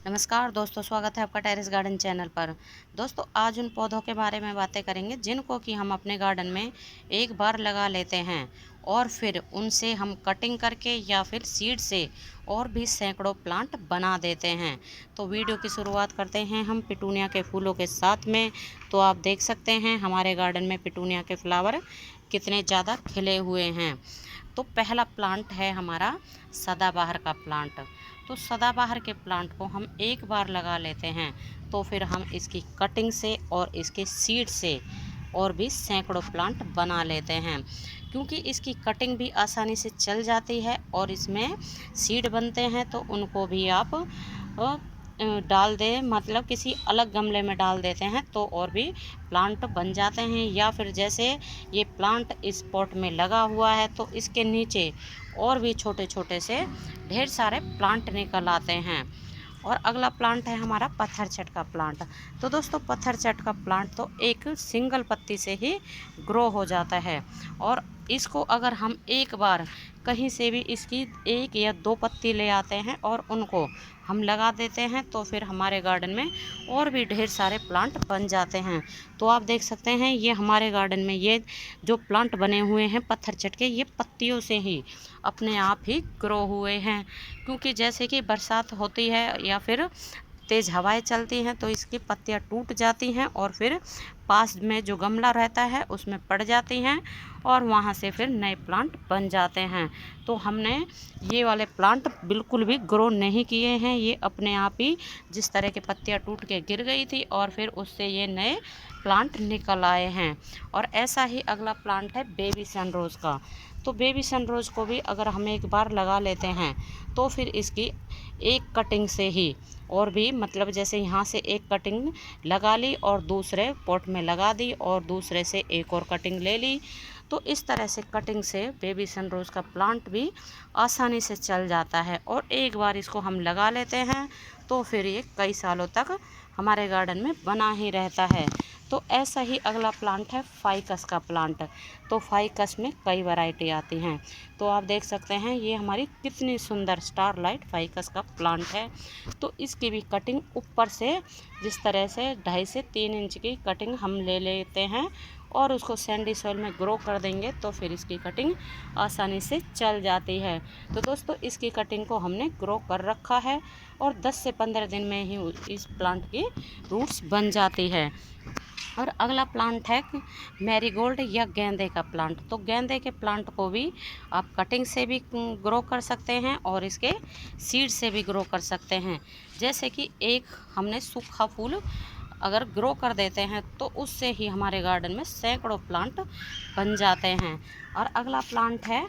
नमस्कार दोस्तों, स्वागत है आपका टेरेस गार्डन चैनल पर। दोस्तों, आज उन पौधों के बारे में बातें करेंगे जिनको कि हम अपने गार्डन में एक बार लगा लेते हैं और फिर उनसे हम कटिंग करके या फिर सीड से और भी सैकड़ों प्लांट बना देते हैं। तो वीडियो की शुरुआत करते हैं हम पिटूनिया के फूलों के साथ में। तो आप देख सकते हैं हमारे गार्डन में पिटूनिया के फ्लावर कितने ज़्यादा खिले हुए हैं। तो पहला प्लांट है हमारा सदाबहार का प्लांट। तो सदाबहार के प्लांट को हम एक बार लगा लेते हैं तो फिर हम इसकी कटिंग से और इसके सीड से और भी सैकड़ों प्लांट बना लेते हैं, क्योंकि इसकी कटिंग भी आसानी से चल जाती है और इसमें सीड बनते हैं। तो उनको भी आप डाल दें, मतलब किसी अलग गमले में डाल देते हैं तो और भी प्लांट बन जाते हैं। या फिर जैसे ये प्लांट इस पॉट में लगा हुआ है तो इसके नीचे और भी छोटे छोटे से ढेर सारे प्लांट निकल आते हैं। और अगला प्लांट है हमारा पत्थर चट का प्लांट। तो दोस्तों, पत्थर चट का प्लांट तो एक सिंगल पत्ती से ही ग्रो हो जाता है और इसको अगर हम एक बार कहीं से भी इसकी एक या दो पत्ती ले आते हैं और उनको हम लगा देते हैं तो फिर हमारे गार्डन में और भी ढेर सारे प्लांट बन जाते हैं। तो आप देख सकते हैं ये हमारे गार्डन में ये जो प्लांट बने हुए हैं पत्थर चट के, ये पत्तियों से ही अपने आप ही ग्रो हुए हैं। क्योंकि जैसे कि बरसात होती है या फिर तेज़ हवाएं चलती हैं तो इसकी पत्तियां टूट जाती हैं और फिर पास में जो गमला रहता है उसमें पड़ जाती हैं और वहाँ से फिर नए प्लांट बन जाते हैं। तो हमने ये वाले प्लांट बिल्कुल भी ग्रो नहीं किए हैं, ये अपने आप ही जिस तरह की पत्तियां टूट के गिर गई थी और फिर उससे ये नए प्लांट निकल आए हैं। और ऐसा ही अगला प्लांट है बेबी सनरोज़ का। तो बेबी सनरोज़ को भी अगर हम एक बार लगा लेते हैं तो फिर इसकी एक कटिंग से ही और भी, मतलब जैसे यहाँ से एक कटिंग लगा ली और दूसरे पॉट में लगा दी और दूसरे से एक और कटिंग ले ली, तो इस तरह से कटिंग से बेबी सनरोज़ का प्लांट भी आसानी से चल जाता है। और एक बार इसको हम लगा लेते हैं तो फिर ये कई सालों तक हमारे गार्डन में बना ही रहता है। तो ऐसा ही अगला प्लांट है फाइकस का प्लांट। तो फाइकस में कई वैरायटी आती हैं। तो आप देख सकते हैं ये हमारी कितनी सुंदर स्टारलाइट फाइकस का प्लांट है। तो इसकी भी कटिंग ऊपर से जिस तरह से 2.5 से 3 इंच की कटिंग हम ले लेते हैं और उसको सैंडी सॉइल में ग्रो कर देंगे तो फिर इसकी कटिंग आसानी से चल जाती है। तो दोस्तों, इसकी कटिंग को हमने ग्रो कर रखा है और 10 से 15 दिन में ही इस प्लांट की रूट्स बन जाती है। और अगला प्लांट है मैरीगोल्ड या गेंदे का प्लांट। तो गेंदे के प्लांट को भी आप कटिंग से भी ग्रो कर सकते हैं और इसके सीड से भी ग्रो कर सकते हैं। जैसे कि एक हमने सूखा फूल अगर ग्रो कर देते हैं तो उससे ही हमारे गार्डन में सैकड़ों प्लांट बन जाते हैं। और अगला प्लांट है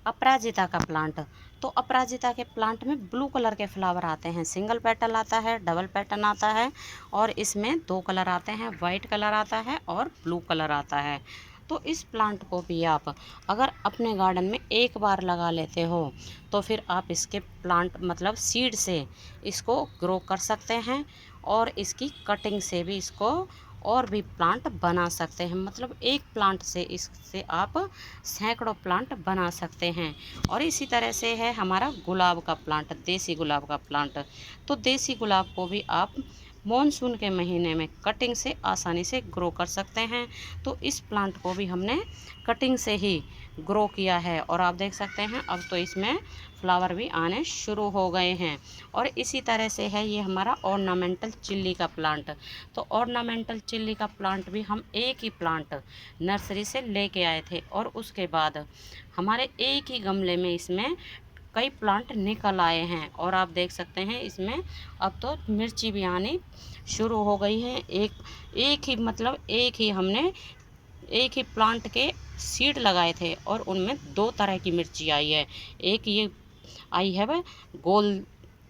अपराजिता का प्लांट। तो अपराजिता के प्लांट में ब्लू कलर के फ्लावर आते हैं, सिंगल पेटल आता है, डबल पेटल आता है और इसमें 2 कलर आते हैं, वाइट कलर आता है और ब्लू कलर आता है। तो इस प्लांट को भी आप अगर अपने गार्डन में एक बार लगा लेते हो तो फिर आप इसके प्लांट मतलब सीड से इसको ग्रो कर सकते हैं और इसकी कटिंग से भी इसको और भी प्लांट बना सकते हैं। मतलब एक प्लांट से इससे आप सैकड़ों प्लांट बना सकते हैं। और इसी तरह से है हमारा गुलाब का प्लांट, देसी गुलाब का प्लांट। तो देसी गुलाब को भी आप मॉनसून के महीने में कटिंग से आसानी से ग्रो कर सकते हैं। तो इस प्लांट को भी हमने कटिंग से ही ग्रो किया है और आप देख सकते हैं अब तो इसमें फ्लावर भी आने शुरू हो गए हैं। और इसी तरह से है ये हमारा ऑर्नामेंटल चिल्ली का प्लांट। तो ऑर्नामेंटल चिल्ली का प्लांट भी हम एक ही प्लांट नर्सरी से लेके आए थे और उसके बाद हमारे एक ही गमले में इसमें कई प्लांट निकल आए हैं। और आप देख सकते हैं इसमें अब तो मिर्ची भी आनी शुरू हो गई है। एक ही मतलब एक ही हमने एक ही प्लांट के सीड लगाए थे और उनमें 2 तरह की मिर्ची आई है। एक ये आई है वह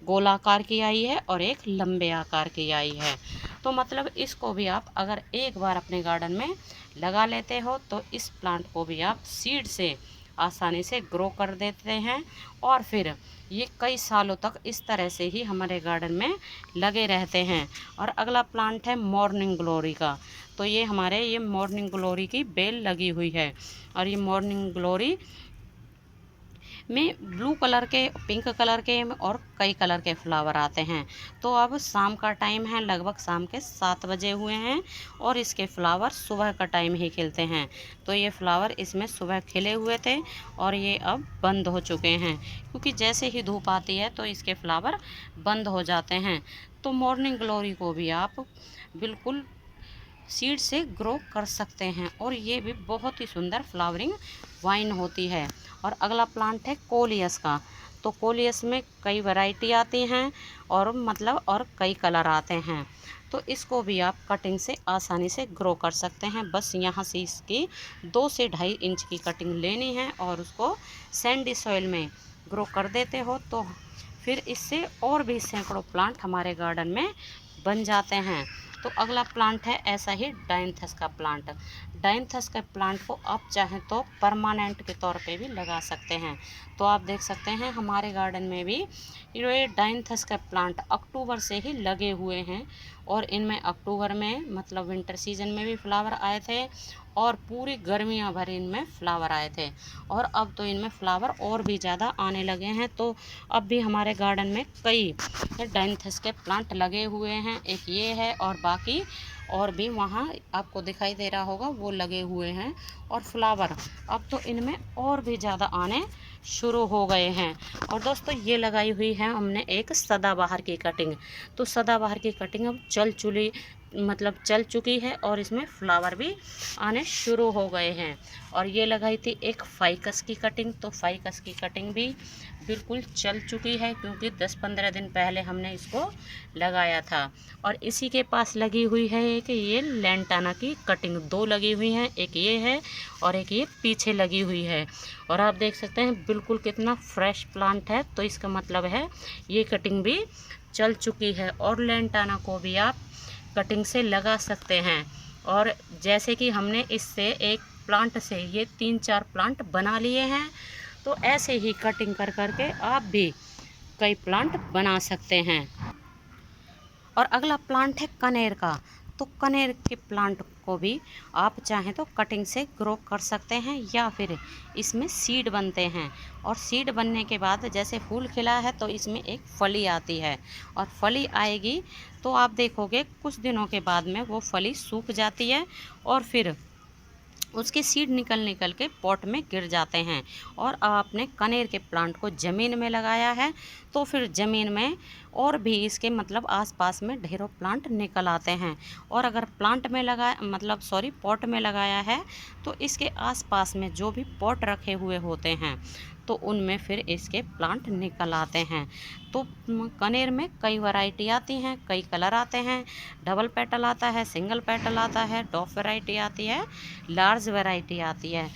गोलाकार की आई है और एक लंबे आकार की आई है। तो मतलब इसको भी आप अगर एक बार अपने गार्डन में लगा लेते हो तो इस प्लांट को भी आप सीड से आसानी से ग्रो कर देते हैं और फिर ये कई सालों तक इस तरह से ही हमारे गार्डन में लगे रहते हैं। और अगला प्लांट है मॉर्निंग ग्लोरी का। तो ये मॉर्निंग ग्लोरी की बेल लगी हुई है और ये मॉर्निंग ग्लोरी में ब्लू कलर के, पिंक कलर के और कई कलर के फ्लावर आते हैं। तो अब शाम का टाइम है, लगभग शाम के 7 बजे हुए हैं और इसके फ्लावर सुबह का टाइम ही खिलते हैं। तो ये फ्लावर इसमें सुबह खिले हुए थे और ये अब बंद हो चुके हैं, क्योंकि जैसे ही धूप आती है तो इसके फ्लावर बंद हो जाते हैं। तो मॉर्निंग ग्लोरी को भी आप बिल्कुल सीड से ग्रो कर सकते हैं और ये भी बहुत ही सुंदर फ्लावरिंग वाइन होती है। और अगला प्लांट है कोलियस का। तो कोलियस में कई वैरायटी आती हैं और कई कलर आते हैं। तो इसको भी आप कटिंग से आसानी से ग्रो कर सकते हैं। बस यहाँ से इसकी 2 से 2.5 इंच की कटिंग लेनी है और उसको सैंडी सॉइल में ग्रो कर देते हो तो फिर इससे और भी सैकड़ों प्लांट हमारे गार्डन में बन जाते हैं। तो अगला प्लांट है ऐसा ही डायंथस का प्लांट। डायंथस के प्लांट को आप चाहें तो परमानेंट के तौर पे भी लगा सकते हैं। तो आप देख सकते हैं हमारे गार्डन में भी ये डायंथस के प्लांट अक्टूबर से ही लगे हुए हैं और इनमें अक्टूबर में मतलब विंटर सीजन में भी फ्लावर आए थे और पूरी गर्मियाँ भर इनमें फ्लावर आए थे और अब तो इनमें फ्लावर और भी ज़्यादा आने लगे हैं। तो अब भी हमारे गार्डन में कई डायंथस के प्लांट लगे हुए हैं। एक ये है और बाकी और भी वहाँ आपको दिखाई दे रहा होगा वो लगे हुए हैं और फ्लावर अब तो इनमें और भी ज़्यादा आने शुरू हो गए हैं। और दोस्तों ये लगाई हुई है हमने एक सदाबहार की कटिंग। तो सदाबहार की कटिंग अब चल चुकी है और इसमें फ्लावर भी आने शुरू हो गए हैं। और ये लगाई थी एक फाइकस की कटिंग। तो फाइकस की कटिंग भी बिल्कुल चल चुकी है क्योंकि 10-15 दिन पहले हमने इसको लगाया था। और इसी के पास लगी हुई है एक ये लेंटाना की कटिंग, 2 लगी हुई हैं, एक ये है और एक ये पीछे लगी हुई है। और आप देख सकते हैं बिल्कुल कितना फ्रेश प्लांट है। तो इसका मतलब है ये कटिंग भी चल चुकी है और लेंटाना को भी आप कटिंग से लगा सकते हैं। और जैसे कि हमने इससे एक प्लांट से ये 3-4 प्लांट बना लिए हैं, तो ऐसे ही कटिंग कर करके आप भी कई प्लांट बना सकते हैं। और अगला प्लांट है कनेर का। तो कनेर के प्लांट को भी आप चाहें तो कटिंग से ग्रो कर सकते हैं या फिर इसमें सीड बनते हैं और सीड बनने के बाद जैसे फूल खिला है तो इसमें एक फली आती है और फली आएगी तो आप देखोगे कुछ दिनों के बाद में वो फली सूख जाती है और फिर उसके सीड निकल के पॉट में गिर जाते हैं। और आपने कनेर के प्लांट को ज़मीन में लगाया है तो फिर ज़मीन में और भी इसके आसपास में ढेरों प्लांट निकल आते हैं। और अगर पॉट में लगाया है तो इसके आसपास में जो भी पॉट रखे हुए होते हैं तो उनमें फिर इसके प्लांट निकल आते हैं। तो कनेर में कई वैरायटी आती हैं, कई कलर आते हैं। डबल पेटल आता है, सिंगल पेटल आता है, डॉफ वैरायटी आती है, लार्ज वैरायटी आती है।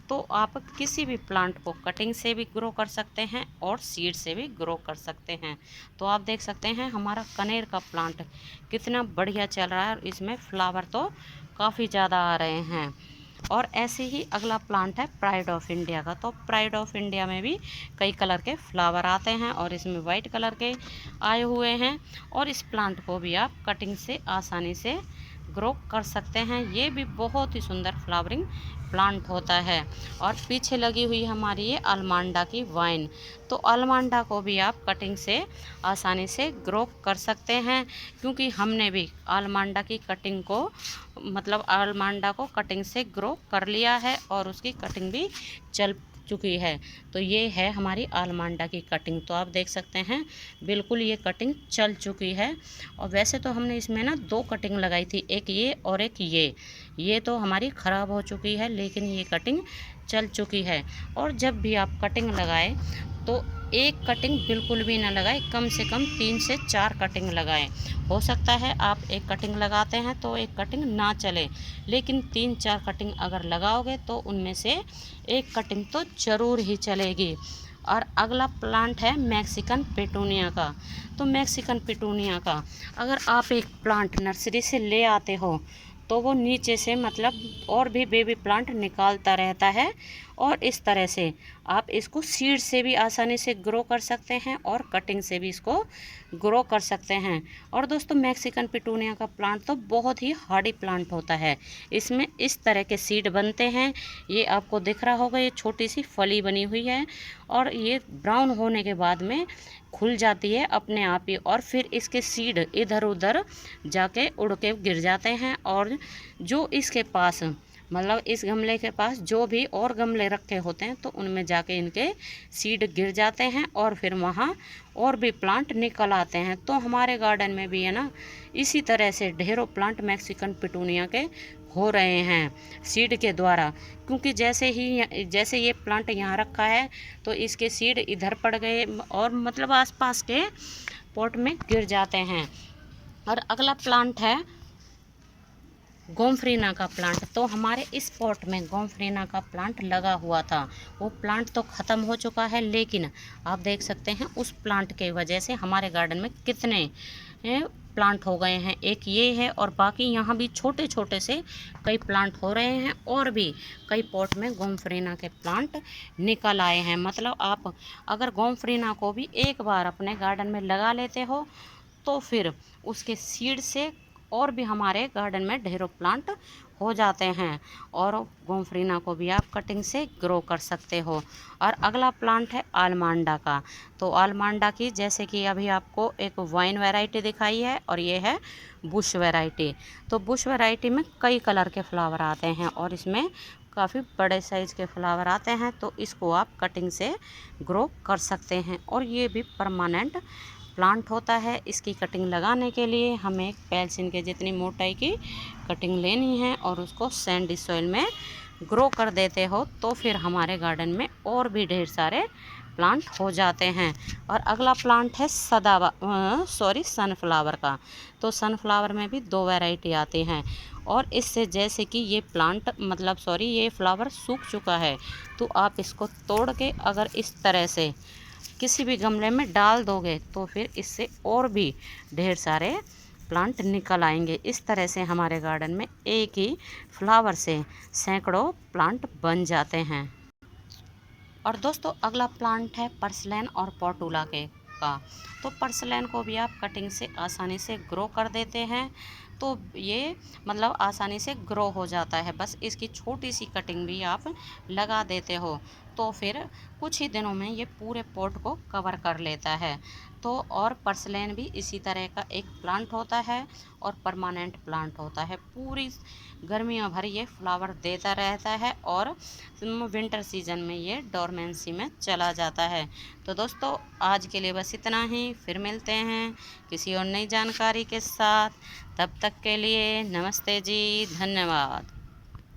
तो आप किसी भी प्लांट को कटिंग से भी ग्रो कर सकते हैं और सीड से भी ग्रो कर सकते हैं। तो आप देख सकते हैं हमारा कनेर का प्लांट कितना बढ़िया चल रहा है और इसमें फ्लावर तो काफ़ी ज़्यादा आ रहे हैं। और ऐसे ही अगला प्लांट है प्राइड ऑफ इंडिया का। तो प्राइड ऑफ इंडिया में भी कई कलर के फ्लावर आते हैं और इसमें वाइट कलर के आए हुए हैं और इस प्लांट को भी आप कटिंग से आसानी से ग्रो कर सकते हैं। ये भी बहुत ही सुंदर फ्लावरिंग प्लांट होता है। और पीछे लगी हुई हमारी ये अलमांडा की वाइन। तो अलमांडा को भी आप कटिंग से आसानी से ग्रो कर सकते हैं क्योंकि हमने भी अलमांडा को कटिंग से ग्रो कर लिया है और उसकी कटिंग भी चल चुकी है। तो ये है हमारी अलमांडा की कटिंग। तो आप देख सकते हैं बिल्कुल ये कटिंग चल चुकी है। और वैसे तो हमने इसमें ना 2 कटिंग लगाई थी, एक ये और एक ये तो हमारी ख़राब हो चुकी है लेकिन ये कटिंग चल चुकी है। और जब भी आप कटिंग लगाएं तो एक कटिंग बिल्कुल भी ना लगाएं, कम से कम 3 से 4 कटिंग लगाएं। हो सकता है आप एक कटिंग लगाते हैं तो एक कटिंग ना चले, लेकिन 3-4 कटिंग अगर लगाओगे तो उनमें से एक कटिंग तो ज़रूर ही चलेगी। और अगला प्लांट है मैक्सिकन पेटूनिया का। तो मैक्सिकन पेटूनिया का अगर आप एक प्लांट नर्सरी से ले आते हो तो वो नीचे से और भी बेबी प्लांट निकालता रहता है और इस तरह से आप इसको सीड से भी आसानी से ग्रो कर सकते हैं और कटिंग से भी इसको ग्रो कर सकते हैं। और दोस्तों मैक्सिकन पिटूनिया का प्लांट तो बहुत ही हार्डी प्लांट होता है। इसमें इस तरह के सीड बनते हैं, ये आपको दिख रहा होगा, ये छोटी सी फली बनी हुई है और ये ब्राउन होने के बाद में खुल जाती है अपने आप ही, और फिर इसके सीड इधर उधर जाके उड़ के गिर जाते हैं। और जो इसके पास मतलब इस गमले के पास जो भी और गमले रखे होते हैं तो उनमें जाके इनके सीड गिर जाते हैं और फिर वहाँ और भी प्लांट निकल आते हैं। तो हमारे गार्डन में भी है ना इसी तरह से ढेरों प्लांट मैक्सिकन पिटूनिया के हो रहे हैं सीड के द्वारा, क्योंकि जैसे ये प्लांट यहाँ रखा है तो इसके सीड इधर पड़ गए और मतलब आसपास के पॉट में गिर जाते हैं। और अगला प्लांट है गोमफ्रीना का प्लांट। तो हमारे इस पॉट में गोमफ्रीना का प्लांट लगा हुआ था, वो प्लांट तो ख़त्म हो चुका है, लेकिन आप देख सकते हैं उस प्लांट के वजह से हमारे गार्डन में कितने प्लांट हो गए हैं। एक ये है और बाकी यहाँ भी छोटे छोटे से कई प्लांट हो रहे हैं और भी कई पॉट में गोमफ्रीना के प्लांट निकल आए हैं। मतलब आप अगर गोमफ्रीना को भी एक बार अपने गार्डन में लगा लेते हो तो फिर उसके सीड से और भी हमारे गार्डन में ढेरों प्लांट हो जाते हैं और गोमफ्रीना को भी आप कटिंग से ग्रो कर सकते हो। और अगला प्लांट है आलमांडा का। तो आलमांडा की जैसे कि अभी आपको एक वाइन वैरायटी दिखाई है और ये है बुश वैरायटी। तो बुश वैरायटी में कई कलर के फ्लावर आते हैं और इसमें काफ़ी बड़े साइज़ के फ्लावर आते हैं, तो इसको आप कटिंग से ग्रो कर सकते हैं। और ये भी परमानेंट प्लांट होता है। इसकी कटिंग लगाने के लिए हमें एक पेंसिल के जितनी मोटाई की कटिंग लेनी है और उसको सैंडी सॉइल में ग्रो कर देते हो तो फिर हमारे गार्डन में और भी ढेर सारे प्लांट हो जाते हैं। और अगला प्लांट है सनफ्लावर का। तो सनफ्लावर में भी दो वैरायटी आती हैं और इससे जैसे कि ये प्लांट ये फ्लावर सूख चुका है तो आप इसको तोड़ के अगर इस तरह से किसी भी गमले में डाल दोगे तो फिर इससे और भी ढेर सारे प्लांट निकल आएंगे। इस तरह से हमारे गार्डन में एक ही फ्लावर से सैकड़ों प्लांट बन जाते हैं। और दोस्तों अगला प्लांट है पर्सलैन और पोर्टुला का। तो पर्सलैन को भी आप कटिंग से आसानी से ग्रो कर देते हैं, तो ये आसानी से ग्रो हो जाता है। बस इसकी छोटी सी कटिंग भी आप लगा देते हो तो फिर कुछ ही दिनों में ये पूरे पॉट को कवर कर लेता है। तो और पर्सलैन भी इसी तरह का एक प्लांट होता है और परमानेंट प्लांट होता है। पूरी गर्मियों भर ये फ्लावर देता रहता है और विंटर सीजन में ये डोरमेंसी में चला जाता है। तो दोस्तों आज के लिए बस इतना ही, फिर मिलते हैं किसी और नई जानकारी के साथ। तब तक के लिए नमस्ते जी, धन्यवाद।